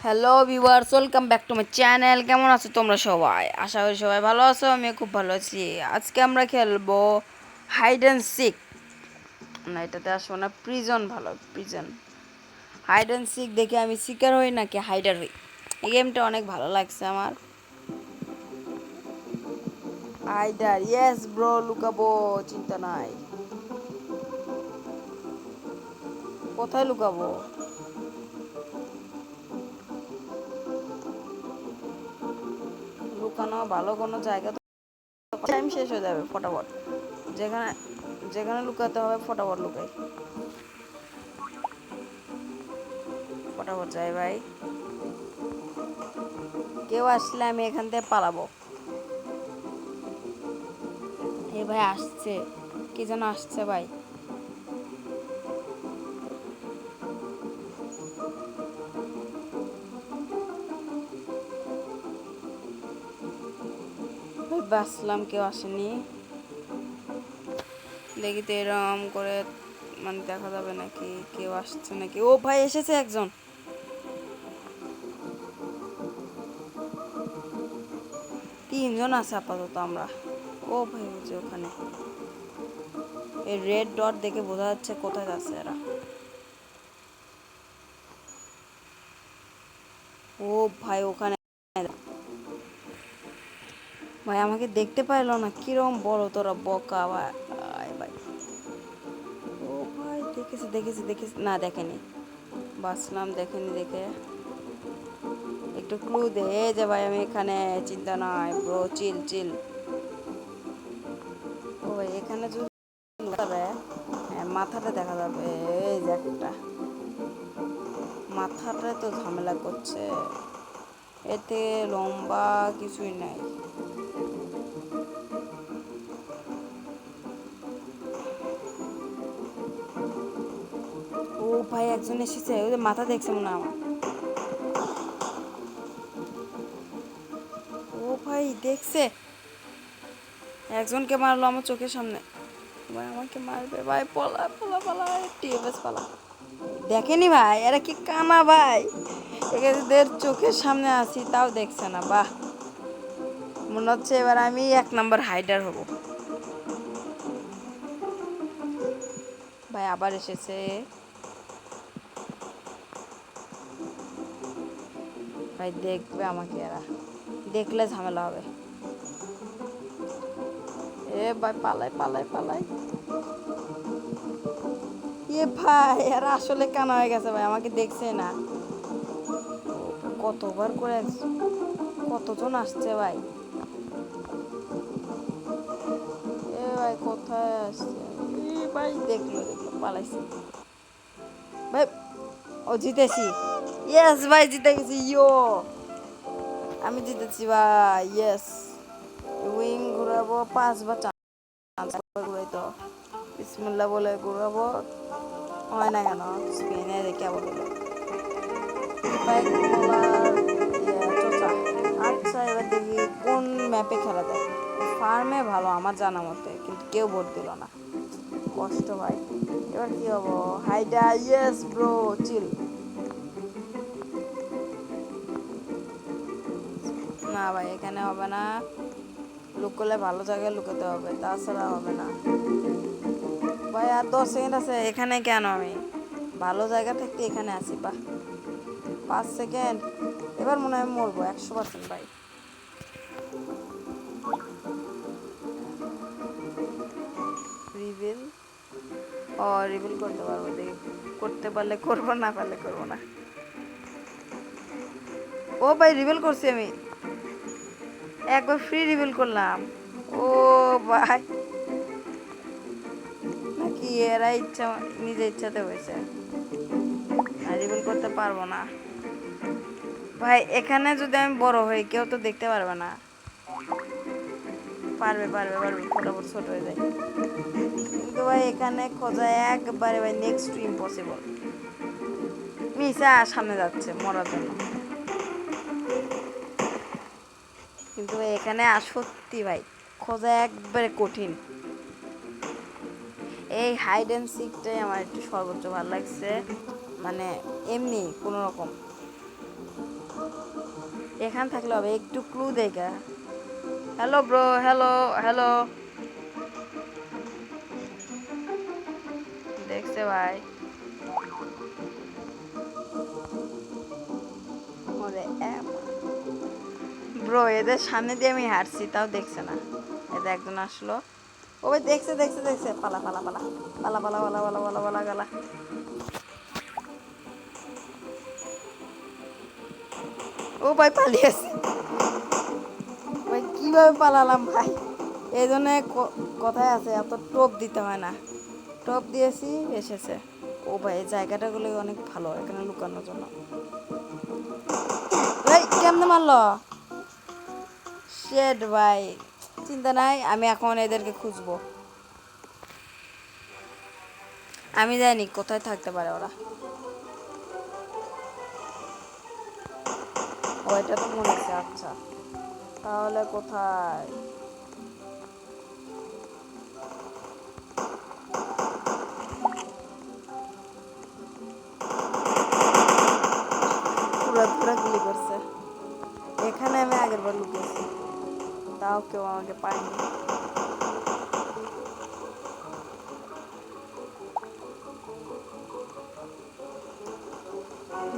Hello viewers, welcome back to my channel. কেমন আছো তোমরা সবাই? আশা করি সবাই ভালো আছো। আমি খুব ভালো আছি। আজকে আমরা খেলবো হাইড অ্যান্ড সিক। না, এটাতে আসবো না, প্রিজন। ভালো, প্রিজন। হাইড অ্যান্ড সিক দেখে আমি সিকার হই নাকি হাইডার হই? এই গেমটা অনেক ভালো লাগছে আমার। হাইডার, ইয়েস ব্রো, লুকাবো, চিন্তা নাই। কোথায় লুকাবো? লুকানো ভালো কোনো জায়গা তো, টাইম শেষ হয়ে যাবে ফটাফট। যেখানে যেখানে লুকাতে হবে ফটাফট লুকাই, ফটাফট যাই ভাই। কেউ আসলে আমি এখান থেকে পালাবো। এ ভাই আসছে, কি যেন আসছে ভাই। ভাই বাঁচলাম, কেউ আসেনি। দেখি তো এরম করে মানে দেখা যাবে নাকি কেউ আসছে নাকি। ও ভাই এসেছে একজন। তিনজন আছে আপাতত আমরা। ও ভাই ওই যে ওখানে এই রেড ডট দেখে বোঝা যাচ্ছে কোথায় যাচ্ছে এরা। ও ভাই ওখানে। ভাই আমাকে দেখতে পাইলো না, কিরম বড় তোরা বকা ভাই। ভাই ও ভাই দেখেছি দেখেছি দেখেছি, না দেখেনি। বাঁচলাম, দেখেনি দেখে। একটু ক্লু দে যে ভাই আমি এখানে, চিন্তা নাই ব্রো, চিল চিল। ও ভাই এখানে যদি যাবে, হ্যাঁ মাথাটা দেখা যাবে। এই যে একটা মাথাটাই তো ঝামেলা করছে, এতে লম্বা কিছুই নাই। ও ভাই একজন এসেছে, ওই যে মাথা দেখছে মনে হয় আমার। ও ভাই দেখছে, একজনকে মারলো আমার চোখের সামনে। ভাই আমাকে মারবে ভাই, পলা পলা পলা, টিএফএস পালা। দেখেনি ভাই, এরা কি কানা ভাই, এদের চোখের সামনে আছি তাও দেখছে না। বাহ, মনে হচ্ছে এবার আমি 1 নম্বর হাইডার হব। ভাই আবার এসেছে। ভাই দেখবে আমাকে, এরা দেখলে ঝামেলা হবে। এ ভাই পালাই পালাই পালাই। এ ভাই এরা আসলে কানা হয়ে গেছে ভাই, আমাকে দেখছে না। কতবার করে কতজন আসছে ভাই। এ ভাই কোথায় আসছে? এ ভাই দেখলো দেখলো পালাইছে ভাই। ও জিতেছি, ইয়েস ভাই জিতে গেছি। ইয়ো, আমি জিতেছি ভাই, ইয়েস। উইং ঘুরাবো 5 বা 4 ঘুরাই তো। বিসমিল্লাহ বলে ঘুরাবো, হয় না কেন? স্পেনে দেখে বলো ভাই খোলার চোচা। আচ্ছা এবার দেখি কোন ম্যাপে খেলা যায়। ফার্মে ভালো আমার জানা মতে, কিন্তু কেউ ভোট দিল না, কষ্ট ভাই। এবার কি হবো? হাইডা, ইয়েস ব্রো, চিল। না ভাই এখানে হবে না, লুকোলে ভালো জায়গায় লুকোতে হবে, তাছাড়া হবে না ভাই। আর 10 সেকেন্ড আছে। এখানে কেন আমি ভালো জায়গা থাকতে এখানে আছি? বাহ, 5 সেকেন্ড। এবার মনে হয় মরবো 100% ভাই। রিভিল, ও রিভিল করতে পারবো, দেখি করতে পারলে করবো, না পারলে করবো না। ও ভাই রিভিল করছি আমি, একবার ফ্রি রিভিল করলাম। ও ভাই, নাকি এরা ইচ্ছা, নিজে ইচ্ছাতে হয়েছে। না রিভিল করতে পারবো না ভাই। এখানে যদি আমি বড় হই কেউ তো দেখতে পারবে না। পারবে পারবে পারবে, ফটাফট ছোট হয়ে যায়। কিন্তু ভাই এখানে খোঁজা একবারে ভাই নেক্সট টু ইম্পসিবল। মিশা সামনে যাচ্ছে মরার জন্য, কিন্তু ভাই এখানে সত্যি ভাই খোঁজা একবারে কঠিন। এই হাইড অ্যান্ড সিকটাই আমার একটু সর্বোচ্চ ভালো লাগছে, মানে এমনি কোনো রকম। এখান থাকলে হবে, একটু ক্লু দেখা। Hello bro, hello hello. দেখছে ভাই? ব্রো এদের সামনে দিয়ে আমি হাঁটছি, তাও দেখছে না। এদের একজন আসলো, ও ভাই দেখছে দেখছে দেখছে, পালা পালা পালা পালা পালা পালা পালা পালা পালা গালা। ও ভাই পালিয়েছে ভাই, কিভাবে পালালাম ভাই। এই জন্য কথায় আছে, এত টোপ দিতে হয় না। টোপ দিয়েছি, এসেছে। ও ভাই এই জায়গাটাগুলো অনেক ভালো এখানে লুকানোর জন্য। ভাই কেমনে মারলো? শেট ভাই, চিন্তা নাই, আমি এখন এদেরকে খুঁজবো। আমি জানি কোথায় থাকতে পারে ওরা। ও এটা তো মনে হচ্ছে, আচ্ছা তাহলে কোথায়? পুরো পুরো গুলি করছে। এখানে আমি আগের বার লুকিয়েছি, তাও কেউ আমাকে পায়নি।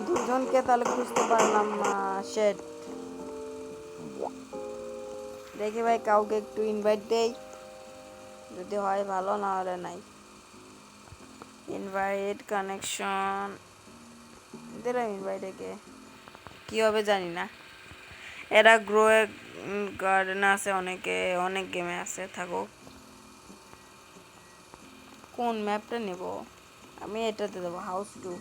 দুজনকে তাহলে খুঁজতে পারলাম না। শেট, দেখি ভাই কাউকে একটু ইনভাইট দেই, যদি হয় ভালো, না হলে নাই। ইনভাইট কানেকশন দিলাম, ইনভাইট একে কী হবে জানি না। এরা গ্রো গার্ডেন আছে, অনেকে অনেক গেমে আছে, থাকুক। কোন ম্যাপটা নেব? আমি এটাতে দেবো, house to.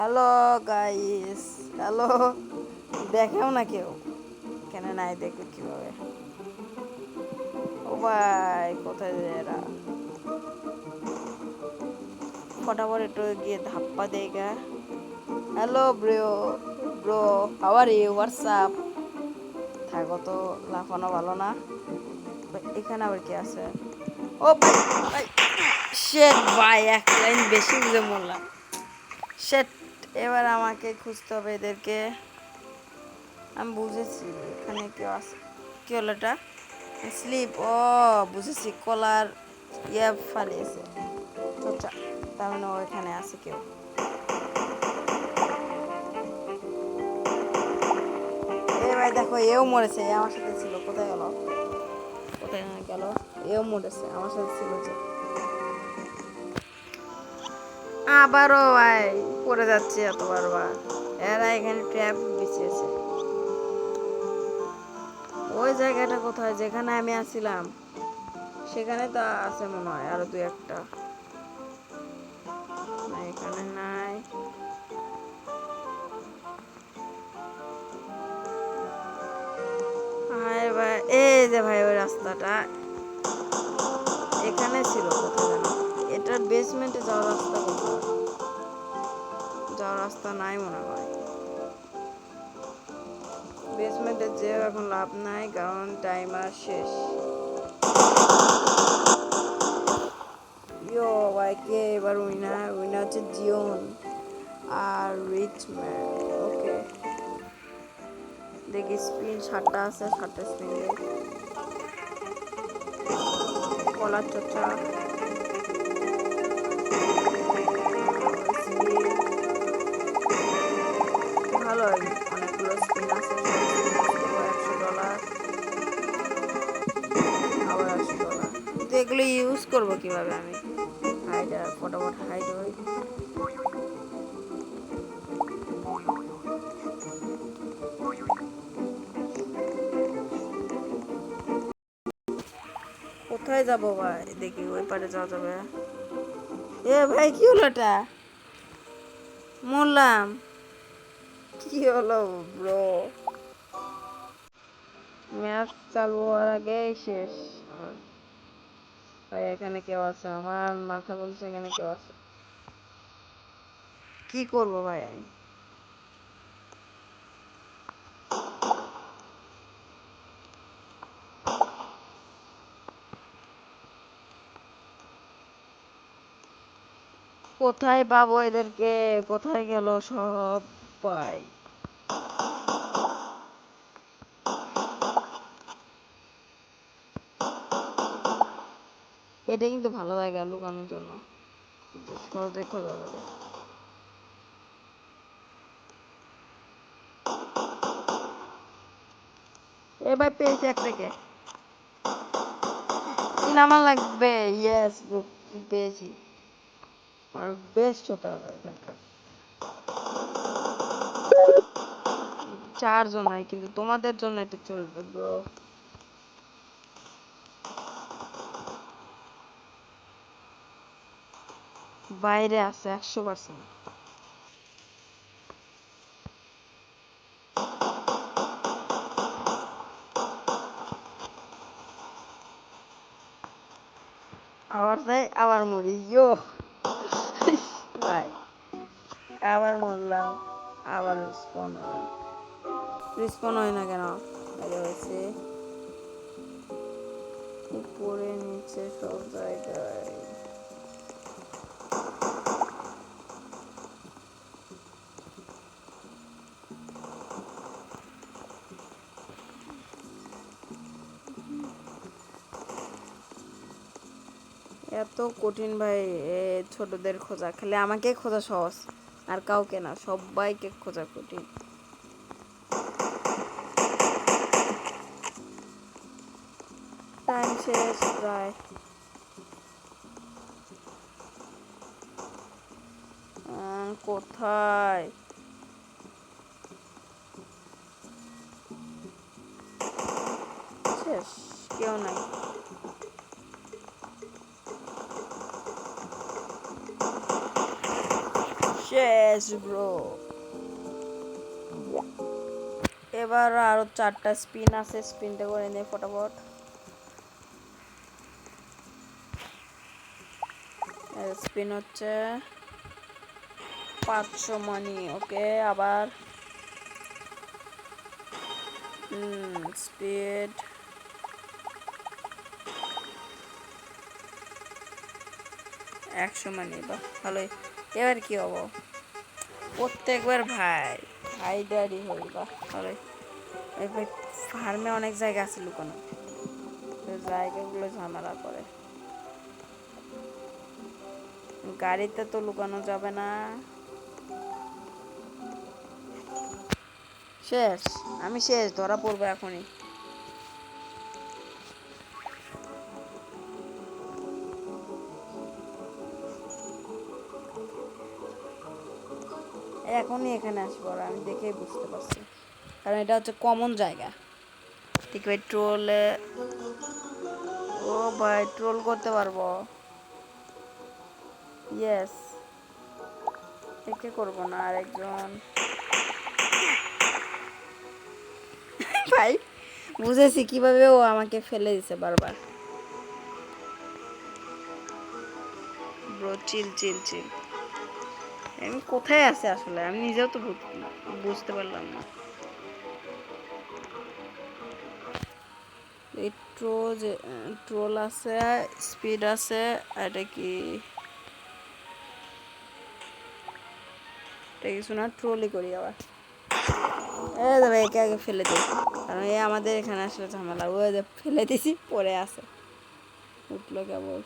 Hello guys, hello. দেখেও না কেউ, কেন নাই দেখবে কিভাবে? ও ভাই কোথায় যায় এরা? ফটাফট একটু গিয়ে ধাপ্পা দেগা। Hello bro, bro how are you, WhatsApp? থাকো তো, লাফানো ভালো না। এখানে আবার কি আছে? ও ভাই ভাই, শেট ভাই, এক লাইন বেশি বুঝে মরলাম। শেট, এবার আমাকে খুঁজতে হবে এদেরকে। আমি বুঝেছি এখানে কেউ আছে। কি হলো এটা? স্লিপ, ও বুঝেছি, কলার ইয়ে ফালিয়েছে। আচ্ছা, তার মানে ও এখানে আছে কেউ। এ ভাই দেখো, এও মরেছে, এ আমার সাথে ছিল, কোথায় গেল? কোথায় গেল? এও মরেছে, আমার সাথে ছিল যে। আবারও ভাই পড়ে যাচ্ছে এত বারবার। এরা এখানে ট্র্যাপ বিছিয়েছে। ওই জায়গাটা কোথায় যেখানে আমি আসছিলাম, সেখানে তো আছে মনে হয় আরো দু একটা। না এখানে নাই। হায় ভাই, এই যে ভাই ওই রাস্তাটা এখানে ছিল, কোথায় জানো? এটার বেসমেন্টে যাওয়ার রাস্তা কোথায়? যাওয়ার রাস্তা নাই মনে হয়। বেসমেন্টে যে এখন লাভ নাই, কারণ টাইমার শেষ। ইয়ো ভাই, কে এবার উইনার? উইনার হচ্ছে জিওন আর রিচ ম্যান। ওকে, দেখি স্পিন 7টা আছে, 7টা স্পিন দেই। কলার চর্চা স্পিন ভালো, অনেকগুলো স্পিন আছে। $100, আবার $100। তো এগুলো ইউজ করবো কিভাবে আমি? হাইড, ফটাফট হাইড হই। কোথায় যাবো ভাই? দেখি ওই পারে যাওয়া যাবে। এ ভাই কি হলো এটা? মরলাম। কি হলো ব্রো? ম্যাচ চালু হওয়ার আগেই শেষ। ভাই এখানে কেউ আছে? আমার মাথা বলছে এখানে কেউ আছে। কি করব ভাই আমি? কোথায় পাবো এদেরকে? কোথায় গেল সব ভাই? এটা কিন্তু ভালো জায়গা লুকানোর জন্য, সহজে খোঁজা যাবে। এ ভাই পেয়েছি একটাকে। কি নামা লাগবে? ইয়েস ব্রো, পেয়েছি। আর বেশ ছোট 4 জন নাই, কিন্তু তোমাদের জন্য এটা চলবে ব্রো। বাইরে আছে 100%। আবার যাই, আবার মরি। ইয়ো ভাই, আবার মরলাম, আবার রিস্পন হয়। রিস্পন হয় না কেন? আগে হয়েছে উপরে নিচে সব জায়গায়। এত কঠিন ভাই ছোটদের খোঁজা? খালি আমাকে খোঁজা সহজ, আর কাউকে না, সবাইকে খোঁজা কঠিন। টাইম শেষ প্রায়। কোথায়? শেষ, কেউ নাই। শেষ ব্রো। এবার আরো 4টা স্পিন আছে, স্পিনটা করে নেই ফটাফট। স্পিন হচ্ছে 500 মানি। ওকে, আবার স্পিড 100 মানি। বাহ ভালোই। এবার কি হবো? প্রত্যেকবার ভাই হাইডারি হই। বাহ ভালোই। এই ভাই ফার্মে অনেক জায়গা আছে লুকানো, জায়গাগুলো ঝামেলা করে। গাড়িতে তো লুকানো যাবে না। শেষ, আমি শেষ, ধরা পড়বো এখনই। এখনই এখানে আসবো, আর আমি দেখেই বুঝতে পারছি, কারণ এটা হচ্ছে কমন জায়গা। ঠিক ভাই ট্রোলে, ও ভাই ট্রোল করতে পারবো। ইয়েস, একে করবো না, আরেকজন। ভাই বুঝেছি কিভাবে ও আমাকে ফেলে দিছে বারবার। ব্রো চিল চিল চিল। আমি কোথায় আছে আসলে আমি নিজেও তো বুঝতে পারলাম না। এই ট্রোল আছে, স্পিড আছে, এটা কি? এটা কিছু না, ট্রোলই করি আবার। এই তো ভাই একে আগে ফেলে দিই, কারণ এই আমাদের এখানে আসলে ঝামেলা। ওই যে ফেলে দিছি, পরে আছে, উঠলো কেবল।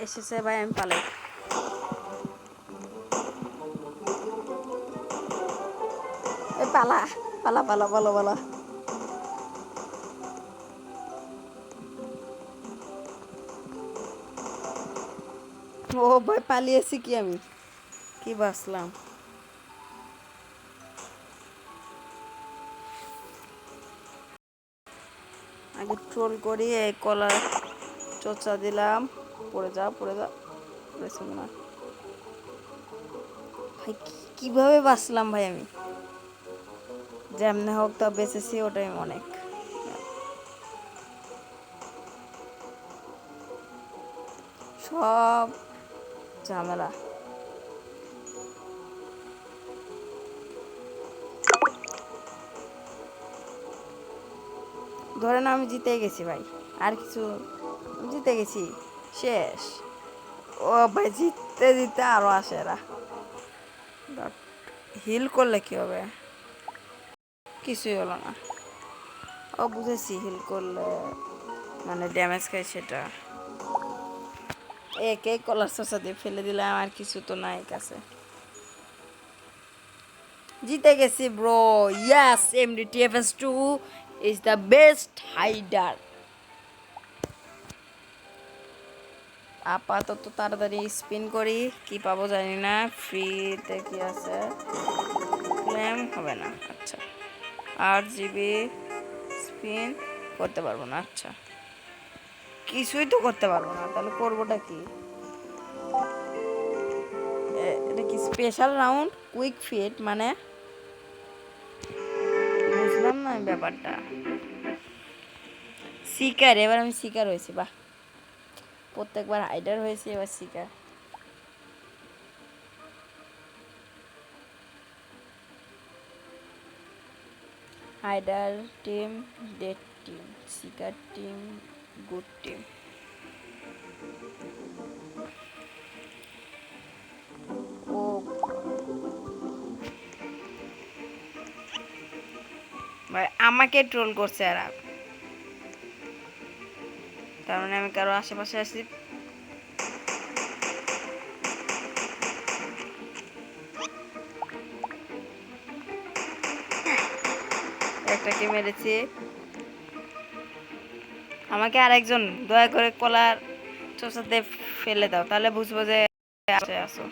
এসেছে ভাই, আমি পালাই। এ পালা পালা পালা পালা পালা। ও ভাই পালিয়েছি কি আমি, কি বাসলাম। আগে ট্রোল করি, এই কলার চোচা দিলাম, পড়ে যা পড়ে যা, পড়েছে না ভাই। কিভাবে বাঁচলাম ভাই আমি, যেমনে হোক তা বেঁচেছি, ওটাই অনেক। সব ঝামেলা। ধরেন আমি জিতে গেছি ভাই, আর কিছু, জিতে গেছি, শেষ। ও ভাই জিততে জিততে আরো আসে এরা। হিল করলে কি হবে, কিছুই হলো না। ও বুঝেছি, হিল করলে মানে ড্যামেজ খাই সেটা। একে কলার শসা দিয়ে ফেলে দিলাম, আর কিছু তো নাই কাছে। জিতে গেছি bro, yes. MDTFS2 is the best hider. আপাতত তাড়াতাড়ি স্পিন করি, কি পাবো জানি না। ফ্রিতে কি আছে, ক্লেম হবে না, আচ্ছা। 8 GB স্পিন করতে পারবো না, আচ্ছা। কিছুই তো করতে পারবো না, তাহলে করবোটা কি? এটা কি স্পেশাল রাউন্ড কুইক ফিট, মানে বুঝলাম না আমি ব্যাপারটা। শিকার, এবার আমি শিকার হয়েছি, বাহ। প্রত্যেকবার হাইডার হয়েছে, এবার শিকার। হাইডার টিম, ডেড টিম, শিকার টিম, গুড টিম। ও ভাই আমাকে ট্রোল করছে এরা, তার মানে আমি কারো আশেপাশে আছি। একটাকে মেরেছি। আমাকে আরেকজন দয়া করে কলার চোষাতে ফেলে দাও, তাহলে বুঝবো যে আসো।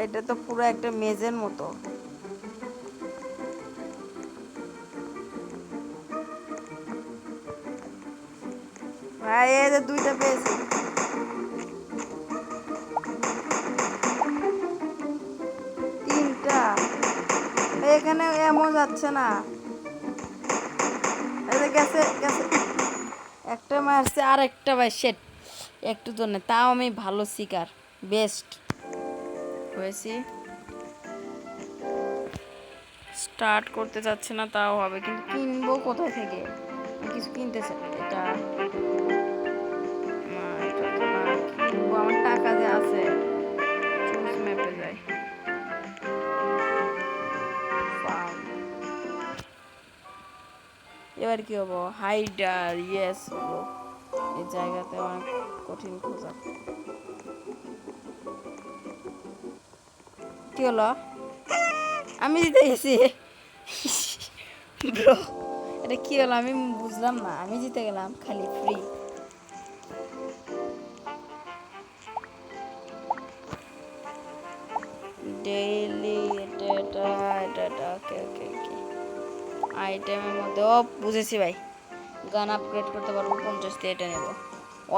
এটা তো পুরো একটা মেজের মতো। ভাই এই যে দুইটা পেয়েছি, তিনটা। এখানে এমন যাচ্ছে না, এই যে গেছে গেছে, একটা মারছে আর একটা ভাই শেট। একটু জন্য, তাও আমি ভালো শিকার, বেস্ট হয়েছি। স্টার্ট করতে চাচ্ছি না, তাও হবে, কিন্তু কিনবো কোথায় থেকে? কিছু কিনতে চাই, এটা না, এটা তো না, কিনবো, আমার টাকা যে আছে। চুজ ম্যাপে যাই, ফার্ম। এবার কি হবো? হাইডার, ইয়েস ব্রো। এই জায়গাতে অনেক কঠিন খোঁজা। কি হলো? আমি জিতে গেছি ব্রো, এটা কি হলো? আমি বুঝলাম না, আমি জিতে গেলাম খালি ফ্রি। ডেইলি এটা ওকে ওকে ওকে। আইটেমের মধ্যে, ও বুঝেছি ভাই, গান আপগ্রেড করতে পারবো 50 দিয়ে, এটা নেব,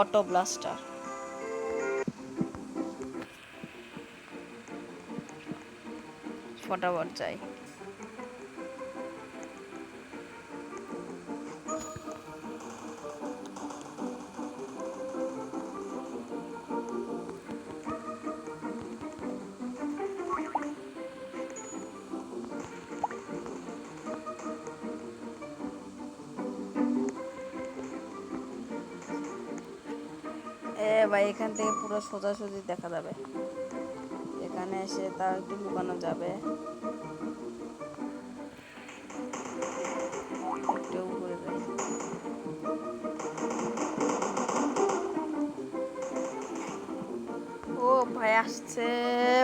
অটো ব্লাস্টার। ফটাফট চাই। এ ভাই, এখান থেকে পুরো সোজাসুজি দেখা যাবে, এখানে এসে তার একটু লুকানো যাবে। একটু উপরে যাই। ও ভাই আসছে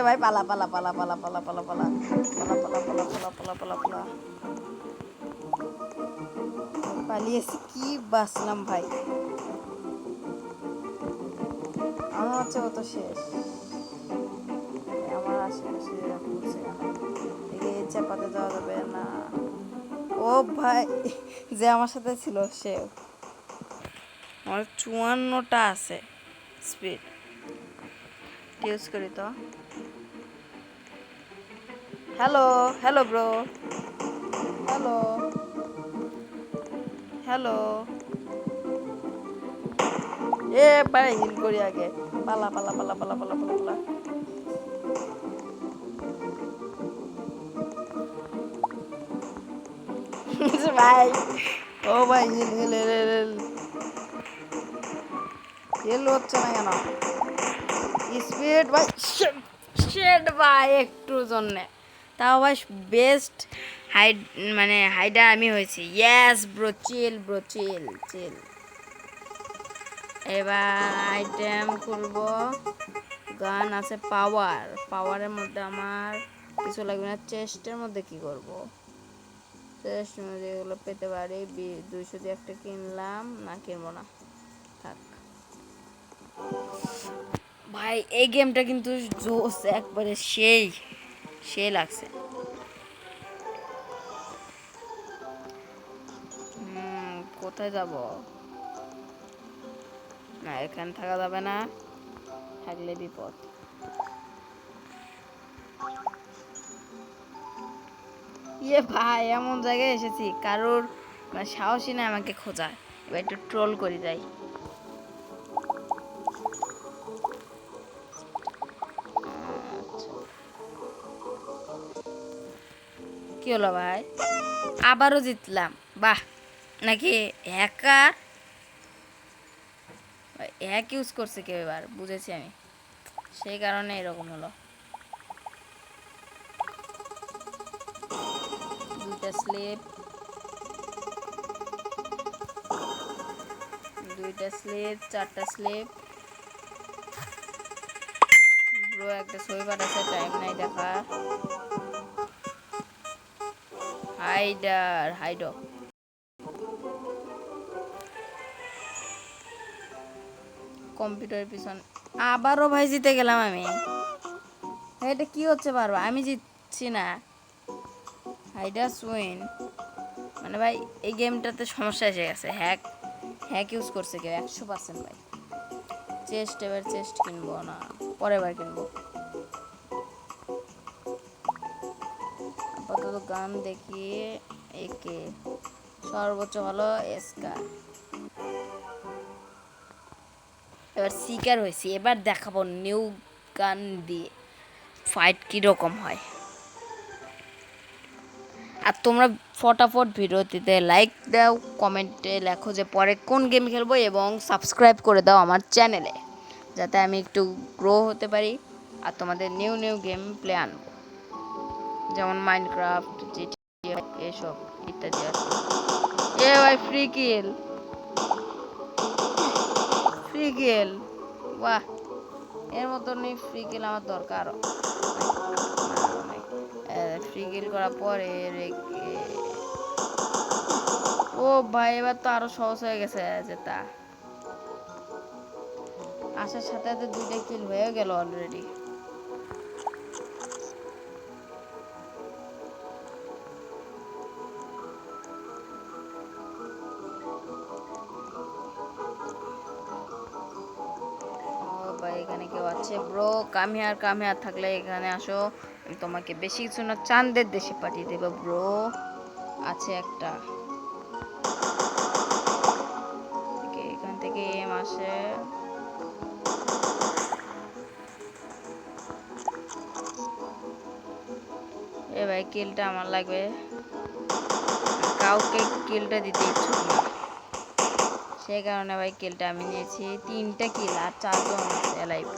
ভাই, পালা পালা পালা পালা পালা পালা পালা পালা পালা পালা পালা পালা পালা পালা। পালিয়েছি, কি বাঁচলাম ভাই, আমার হচ্ছে ও তো শেষ। আমার আশেপাশে ঘুরছে কেন? এদিকে চাপাতে যাওয়া যাবে না। ও ভাই, যে আমার সাথে ছিল সে, আমার 54টা আছে স্পিড, ইউজ করি তো। Hello, hello bro, hello, hello. এ ভাই, হিল করি আগে, পালা পালা পালা পালা পালা পালা পালা। ভাই, ও ভাই, heal heal heal heal heal হচ্ছে না কেন? স্পিড ভাই, শেড ভাই, একটুর জন্যে, তাও ভাই বেস্ট হাইড, মানে হাইডার আমি হয়েছি। ইয়েস ব্রো, চিল ব্রো, চিল চিল। এবার আইটেম খুলবো, গান আছে, পাওয়ার, পাওয়ারের মধ্যে আমার কিছু লাগবে না। চেস্টের মধ্যে কি করব? চেস্ট মধ্যে এগুলো পেতে পারি, 200 দিয়ে একটা কিনলাম, না কিনবো না, থাক ভাই। এই গেমটা কিন্তু জোস একবারে, সেই সেই লাগছে। কোথায় যাব? না, এখানে থাকা যাবে না, থাকলে বিপদ। ইয়ে ভাই, এমন জায়গায় এসেছি কারোর মানে সাহসী না আমাকে খোঁজা। এবার একটু ট্রোল করে যাই। কি হলো ভাই? আবারও জিতলাম, বাহ। নাকি হ্যাকার, হ্যাক ইউজ করছে কেউ, এবার বুঝেছি আমি, সেই কারণে এরকম হলো। দুইটা স্লিপ, দুইটা স্লিপ, 4টা স্লিপ ব্রো, একটা সুইপার আছে, টাইম নাই দেখা। হাইডার, হাইডো, কম্পিউটারের পিছন। আবারও ভাই জিতে গেলাম আমি। এটা কি হচ্ছে বারবার, আমি জিতছি না। হাইডার সুইন, মানে ভাই এই গেমটাতে সমস্যা এসে গেছে, হ্যাক হ্যাক ইউজ করছে কেউ 100% ভাই। চেস্ট, এবার চেস্ট কিনবো না, পরের বার কিনবো। আপাতত গান দেখি, একে সর্বোচ্চ হলো এসকা। এবার শিকার হয়েছি, এবার দেখাবো নিউ গান দিয়ে ফাইট কীরকম হয়। আর তোমরা ফটাফট ভিডিওটিতে লাইক দাও, কমেন্টে লেখো যে পরে কোন গেম খেলবো এবং সাবস্ক্রাইব করে দাও আমার চ্যানেলে, যাতে আমি একটু গ্রো হতে পারি আর তোমাদের নিউ নিউ গেম প্লে আনবো, যেমন মাইনক্রাফট, জিটিএ এসব ইত্যাদি আর কি। এ ভাই ফ্রি কিল, ফ্রি কিল, বাহ, এর মতনই ফ্রি কিল আমার দরকার। ফ্রি কিল করার পরে রেখে, ও ভাই এবার তো আরো সহজ হয়ে গেছে যেটা, আসার সাথে সাথে 2টা কিল হয়ে গেল অলরেডি। ভাই এখানে কেউ আছে? ব্রো কাম হিয়ার থাকলে এখানে আসো, আমি তোমাকে বেশি কিছু না চাঁদের দেশে পাঠিয়ে দেবো। ব্রো আছে একটা, এখান থেকে এম আসে, এ ভাই কিলটা আমার লাগবে, কাউকে কিলটা দিতে ইচ্ছুক না, সেই কারণে ভাই কিলটা আমি নিয়েছি। 3টা কিল আর 4 জন আছে লাইভ।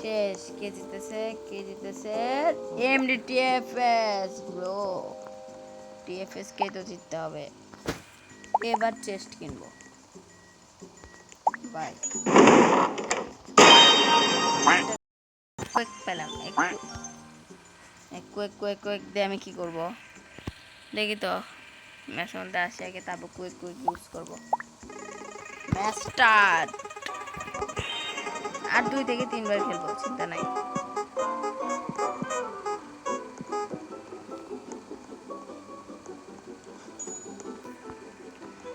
শেষ, কে জিতেছে? কে জিতেছে? এমডি টিএফএস ব্রো, টিএফএস কে তো জিততে হবে। এবার চেস্ট কিনবো, বাই। কুইক পেলাম, কুইক দিয়ে আমি কি করব দেখি তো, ম্যাচের মধ্যে আসি আগে, তারপর কুইক ইউজ করবো। ম্যাচ স্টার্ট, আর 2 থেকে 3 বার খেলবো, চিন্তা নাই।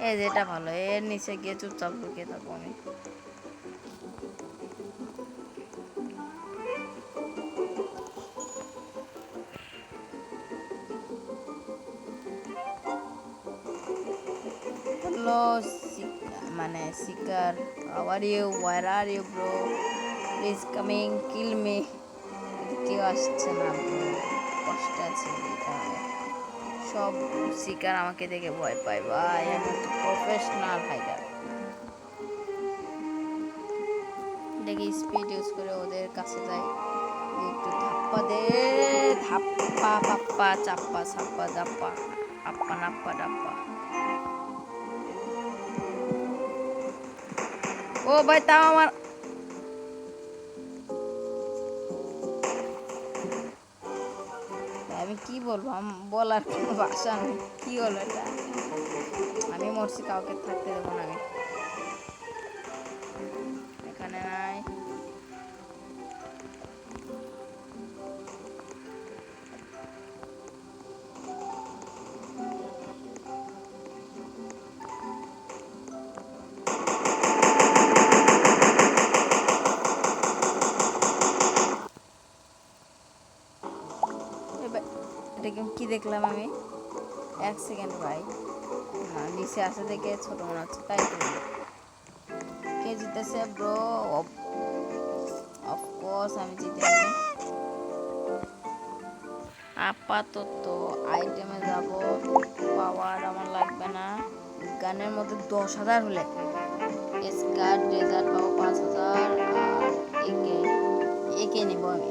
এই যেটা ভালো, এর নিচে গিয়ে চুপচাপ লুকিয়ে থাকবো আমি। হ্যালো মানে সিকার, how are you, where are you bro, please coming kill me. কেউ আসছে না ব্রো, কষ্ট আছে, সব শিকার আমাকে দেখে ভয় পায়। ভাই আমি তো প্রফেশনাল হাইডার, দেখি স্পিড ইউজ করে ওদের কাছে যাই, একটু ধাপ্পা দে, ধাপ্পা পাপ্পা চাপ্পা ছাপ্পা দাপ্পা আপ্পা নাপ্পা ডাপ্পা। ও ভাই তাও আমার, আমি কি বলবো, বলার কোনো ভাষা নেই। কি হলো এটা? আমি মরছি, কাউকে থাকতে দেবো না আমি এখানে। নাই এটা কি দেখলাম আমি? 1 সেকেন্ড ভাই, নিচে আসে দেখে ছোট মনে হচ্ছে, তাই তো। কে জিতেছে ব্রো? অফকোর্স আমি জিতেছি। আপাতত আইটেমে যাব, পাওয়ার আমার লাগবে না। গানের মধ্যে 10,000 হলে স্কার ডেজার্ট পাবো 5,000, আর একে একে নেব আমি।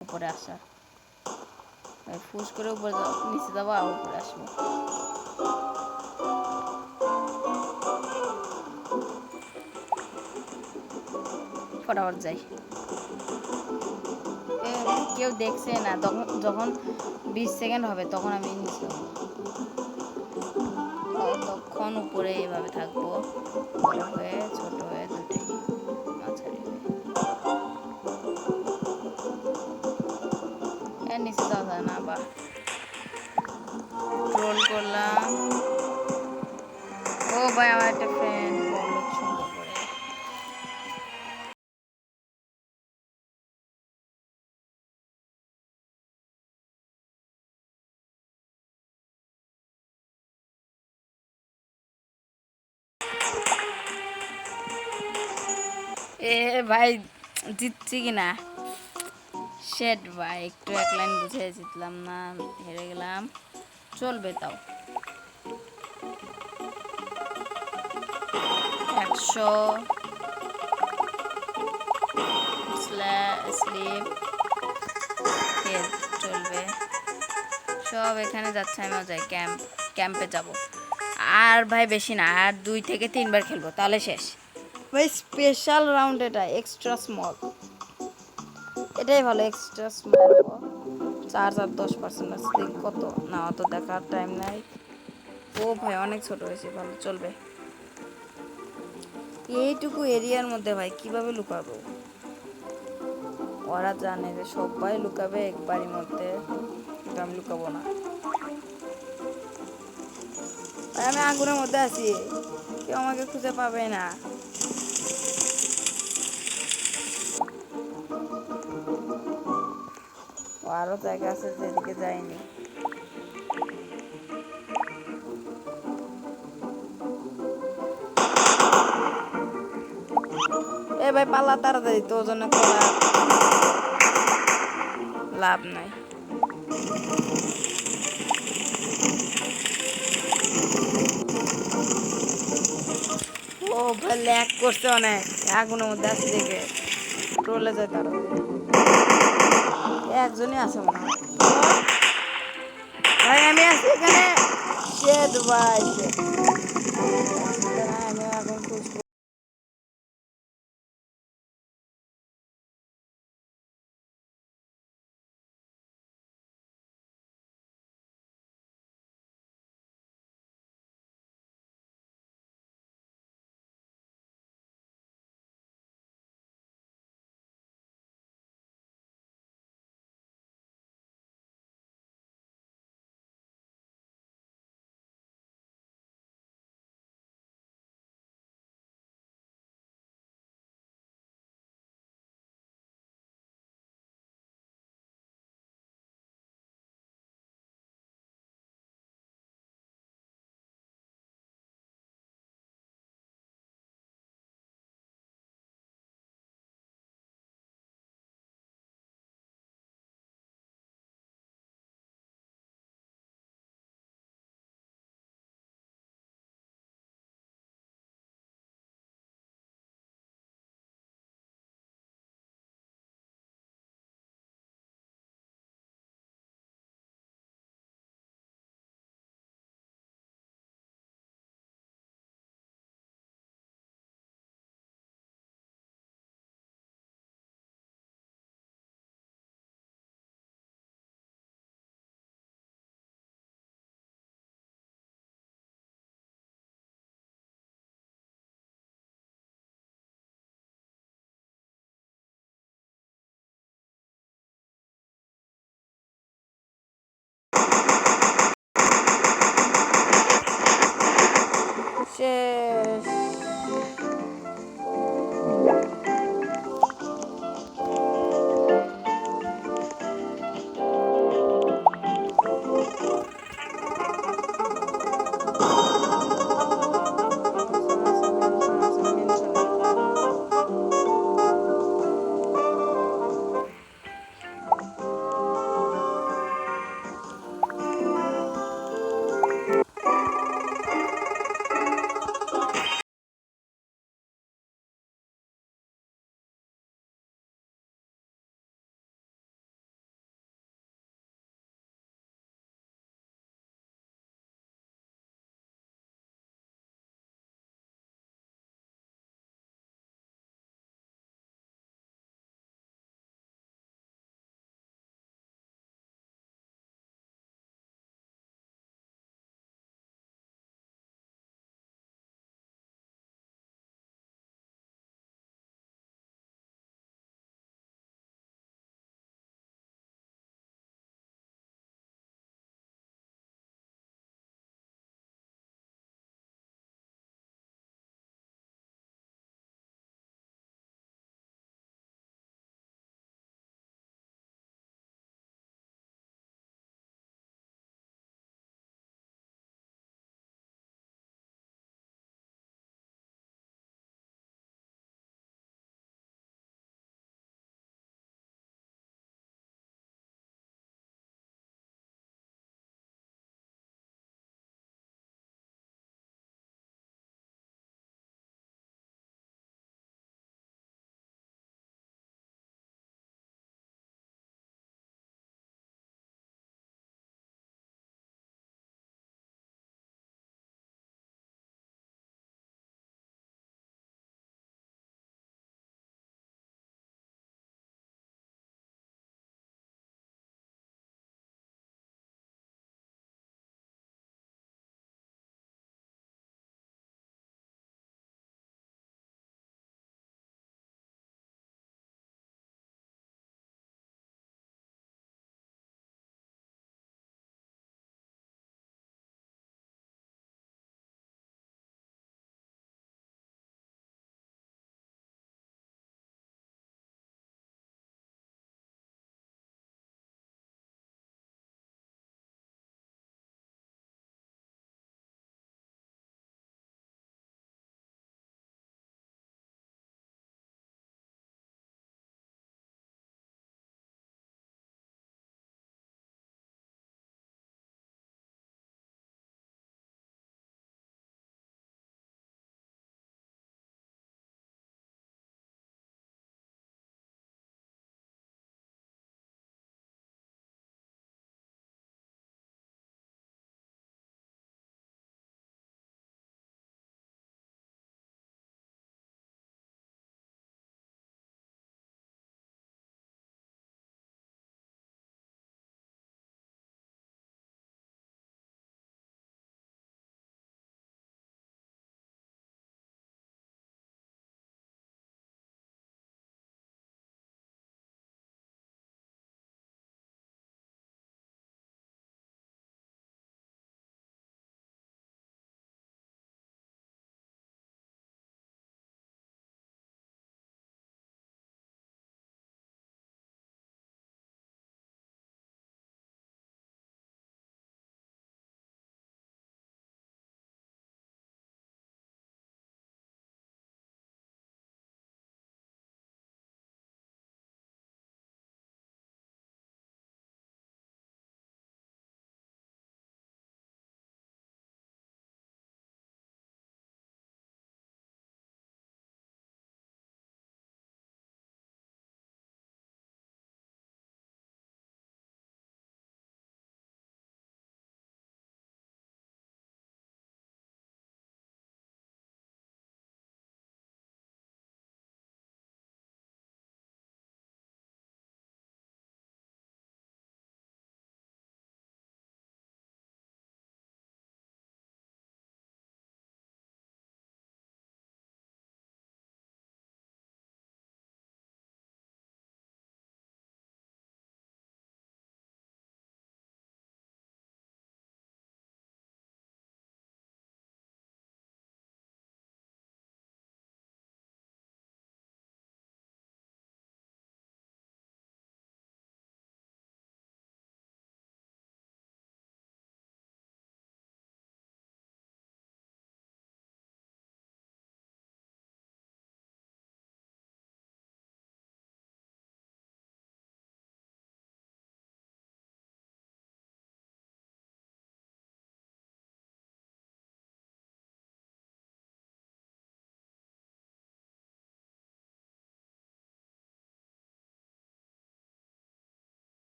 উপরে আসা ফুস করে উপরে যাও, নিচে যাবো আর উপরে আসবো। ফটাফট যাই। কেউ দেখছে না, যখন 20 সেকেন্ড হবে তখন আমি নিচে তখন উপরে এইভাবে থাকবো, বড় হয়ে ছোট হয়ে দুটোই মাঝারি হয়ে। নিচে যাওয়া যায় না, বা রোল করলাম। ও ভাই আমার একটা ফ্রেন্ড বললো সুন্দর করে। এ ভাই জিতছি কিনা? শেট ভাই, একটু এক লাইন বুঝে জিতলাম না, হেরে গেলাম। চলবে তাও। 100 স্লিপ চলবে সব। এখানে যাচ্ছে, আমিও যাই। ক্যাম্পে যাব। আর ভাই বেশি না, আর 2 থেকে 3 বার খেলবো, তাহলে শেষ ভাই। স্পেশাল রাউন্ড এটা, এক্সট্রা স্মল, এটাই ভালো। এক্সট্রা স্মল চার্জ আর 10% আছে। দেখি কত, না অত দেখার টাইম নাই। ও ভাই অনেক ছোট হয়েছে, ভালো চলবে। এইটুকু এরিয়ার মধ্যে ভাই কিভাবে লুকাবো? ওরা জানে যে সবাই লুকাবে একবারই মধ্যে, কিন্তু আমি লুকাবো না। আমি আগুনের মধ্যে আছি, কেউ আমাকে খুঁজে পাবে না। আরো জায়গা আছে যেদিকে যাইনি। এ ভাই পাল্লা তাড়াতাড়ি, তোর জন্য লাভ নাই। ও ভাই ল্যাগ করছে অনেক, আগুনের মধ্যে আছে দেখে ট্রলে যায় তাড়াতাড়ি। একজনই আছে মনে হয়। ভাই আমি আছি। এখানে শেট ভাই শেট। আমি এখন খুঁজবো।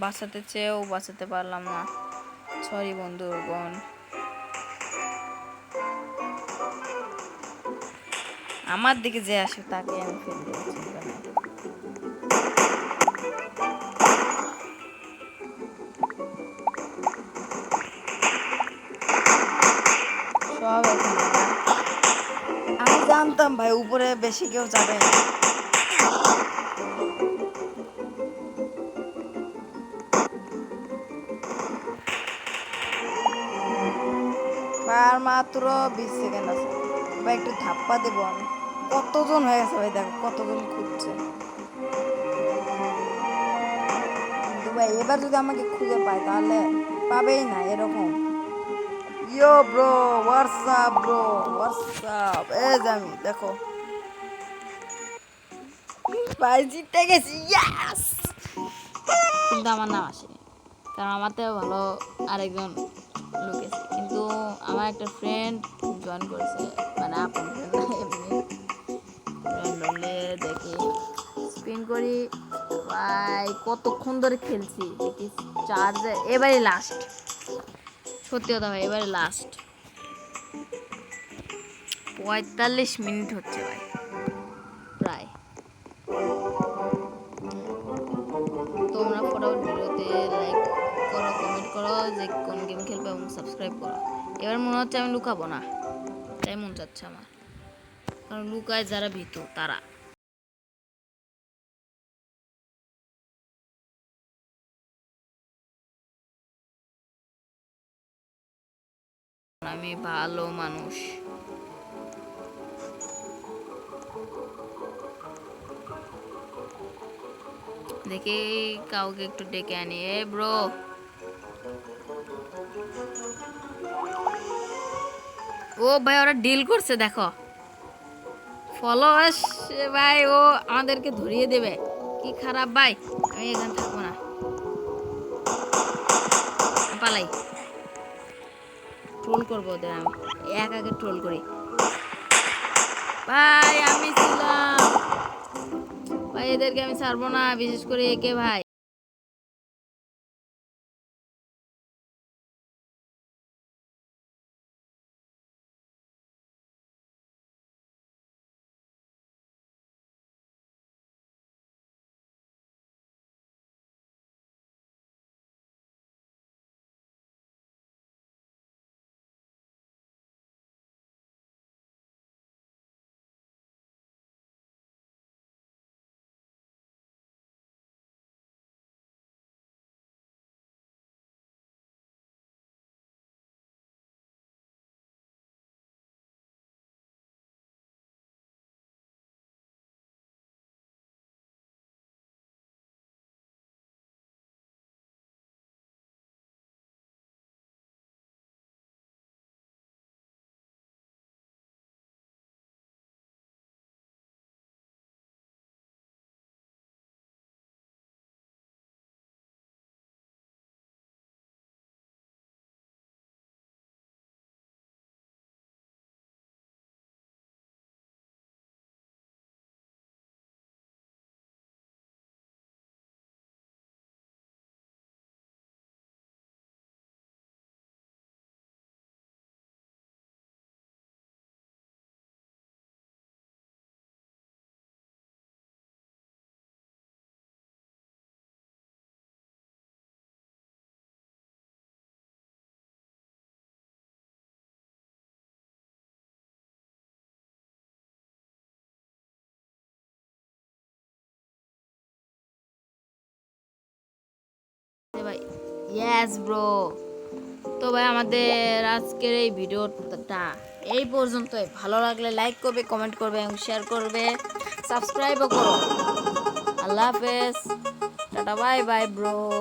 বাঁচাতে চেয়েও বাঁচাতে পারলাম না, সরি বন্ধুগণ। আমার দিকে যে আসে তাকে আমি ফেলে দিচ্ছি। সব এখানে আমি জানতাম ভাই উপরে বেশি কেউ যাবে না। আর মাত্র 20 সেকেন্ড আছে ভাই, একটু ধাপ্পা দেবো আমি। কতজন হয়ে গেছে ভাই, দেখো কতজন খুঁজছে। কিন্তু ভাই এবার যদি আমাকে খুঁজে পায় তাহলে পাবেই না এরকম। ইয়ো ব্রো, হোয়াটসঅ্যাপ ব্রো, হোয়াটসঅ্যাপ। এই যে আমি দেখো ভাই জিতে গেছি, ইয়েস। কিন্তু আমার নাম আসেনি, কারণ আমার থেকে ভালো আরেকজন লোক আছে। কিন্তু আমার একটা ফ্রেন্ড জয়েন করেছে, মানে আপন এমনি ফ্রেন্ড হলে দেখি স্পিন করি ভাই। কতক্ষণ ধরে খেলছি দেখি চার্জার এবারে লাস্ট, সত্যি কথা ভাই এবারে লাস্ট। 45 মিনিট হচ্ছে ভাই প্রায়। তোমরা ফটাফট ভিডিওতে লাইক করো, কমেন্ট করো যে কোন গেম খেলবে এবং সাবস্ক্রাইব করো। এবার মনে হচ্ছে আমি লুকাবো না, তাই মন চাচ্ছে আমার, কারণ লুকায় যারা ভীতু তারা। আমি ভালো মানুষ। দেখি কাউকে একটু ডেকে আনি। এ ব্রো, ও ভাই ওরা ডিল করছে দেখো, ফলো আসছে ভাই, ও আমাদেরকে ধরিয়ে দেবে। কি খারাপ ভাই, আমি এখানে থাকবো না, পালাই। ট্রোল করবো ওদের, আমি আগে ট্রোল করি ভাই। আমি ছিলাম ভাই, এদেরকে আমি ছাড়বো না, বিশেষ করে একে ভাই। ভাই ইয়েস ব্রো। তো ভাই আমাদের আজকের এই ভিডিওটা এই পর্যন্তই। ভালো লাগলে লাইক করবে, কমেন্ট করবে এবং শেয়ার করবে, সাবস্ক্রাইবও করো। আল্লাহ হাফেজ, টাটা, বাই বাই ব্রো।